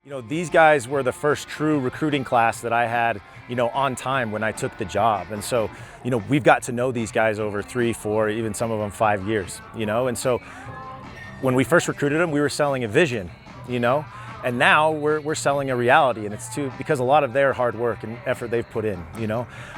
You know, these guys were the first true recruiting class that I had, on time when I took the job. And so, we've got to know these guys over 3, 4, even some of them 5 years, And so when we first recruited them, we were selling a vision, and now we're selling a reality, and it's because a lot of their hard work and effort they've put in,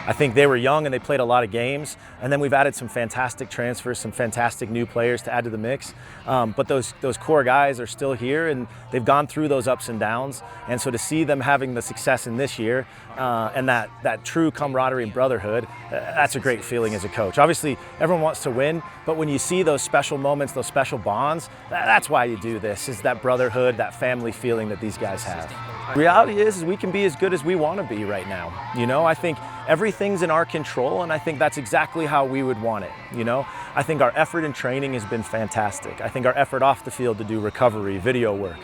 I think they were young and they played a lot of games, and then we've added some fantastic transfers, some fantastic new players to add to the mix. But those core guys are still here, and they've gone through those ups and downs. And so to see them having the success in this year, and that true camaraderie and brotherhood, that's a great feeling as a coach. Obviously, everyone wants to win, but when you see those special moments, those special bonds, that's why you do this, is that brotherhood, that family feeling that these guys have. The reality is we can be as good as we want to be right now. I think everything's in our control, and I think that's exactly how we would want it. I think our effort in training has been fantastic. I think our effort off the field to do recovery, video work,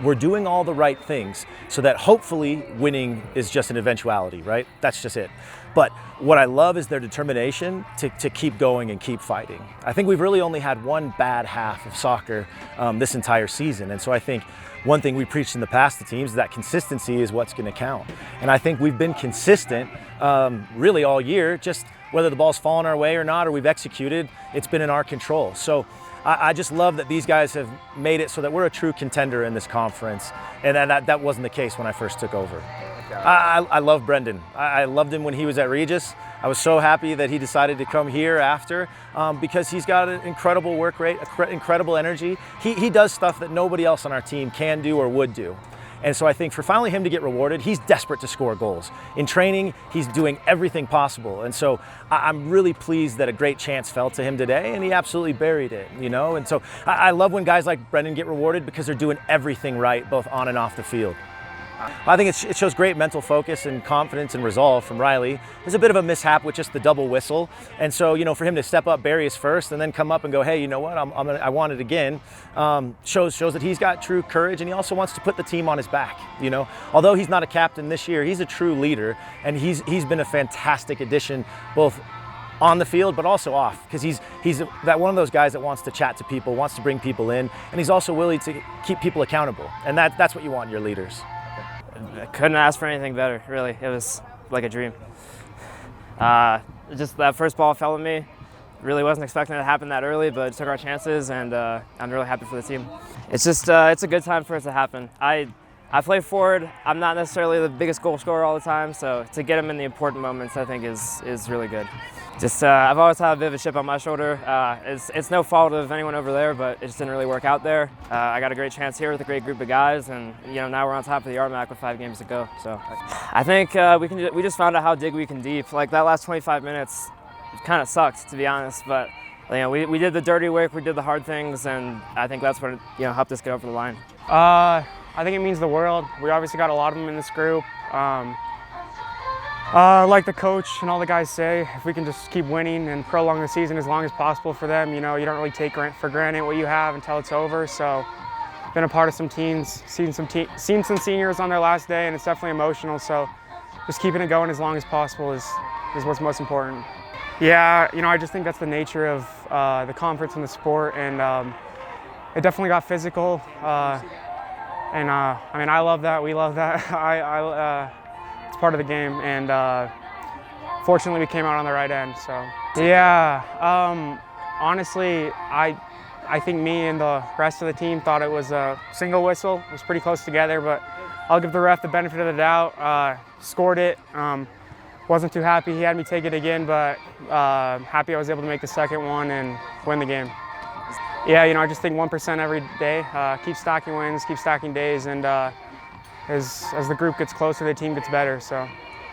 we're doing all the right things so that hopefully winning is just an eventuality, right? That's just it. But what I love is their determination to keep going and keep fighting. I think we've really only had one bad half of soccer this entire season. And so I think one thing we preached in the past to teams is that consistency is what's going to count. And I think we've been consistent really all year, just whether the ball's fallen our way or not, or we've executed, it's been in our control. So I just love that these guys have made it so that we're a true contender in this conference, and that wasn't the case when I first took over. I love Brendan. I loved him when he was at Regis. I was so happy that he decided to come here after because he's got an incredible work rate, incredible energy. He does stuff that nobody else on our team can do or would do. And so I think for finally him to get rewarded, he's desperate to score goals. In training, he's doing everything possible. And so I'm really pleased that a great chance fell to him today, and he absolutely buried it, And so I love when guys like Brendan get rewarded because they're doing everything right, both on and off the field. I think it shows great mental focus and confidence and resolve from Riley. There's a bit of a mishap with just the double whistle. And so, for him to step up, bury his first, and then come up and go, hey, you know what, I want it again, shows that he's got true courage, and he also wants to put the team on his back, Although he's not a captain this year, he's a true leader, and he's been a fantastic addition, both on the field, but also off, because he's that one of those guys that wants to chat to people, wants to bring people in, and he's also willing to keep people accountable. And that's what you want in your leaders. I couldn't ask for anything better, really. It was like a dream. Just that first ball fell at me. Really wasn't expecting it to happen that early, but took our chances, and I'm really happy for the team. It's just it's a good time for it to happen. I play forward. I'm not necessarily the biggest goal scorer all the time, so to get him in the important moments, I think is really good. Just I've always had a bit of a chip on my shoulder. It's no fault of anyone over there, but it just didn't really work out there. I got a great chance here with a great group of guys, and now we're on top of the RMAC with 5 games to go. So I think we just found out how we can deep. Like that last 25 minutes, it kind of sucked, to be honest. But we did the dirty work, we did the hard things, and I think that's what helped us get over the line. I think it means the world. We obviously got a lot of them in this group. Like the coach and all the guys say, if we can just keep winning and prolong the season as long as possible for them, you don't really take for granted what you have until it's over. So, been a part of some teams, seen some seniors on their last day, and it's definitely emotional. So, just keeping it going as long as possible is what's most important. Yeah, I just think that's the nature of the conference and the sport, and it definitely got physical. I love that. We love that. It's part of the game, and fortunately we came out on the right end. So yeah, honestly, I think me and the rest of the team thought it was a single whistle. It was pretty close together, but I'll give the ref the benefit of the doubt. Scored it. Wasn't too happy he had me take it again, but happy I was able to make the second one and win the game. Yeah, I just think 1% every day. Keep stacking wins, keep stacking days, and as the group gets closer, the team gets better. So.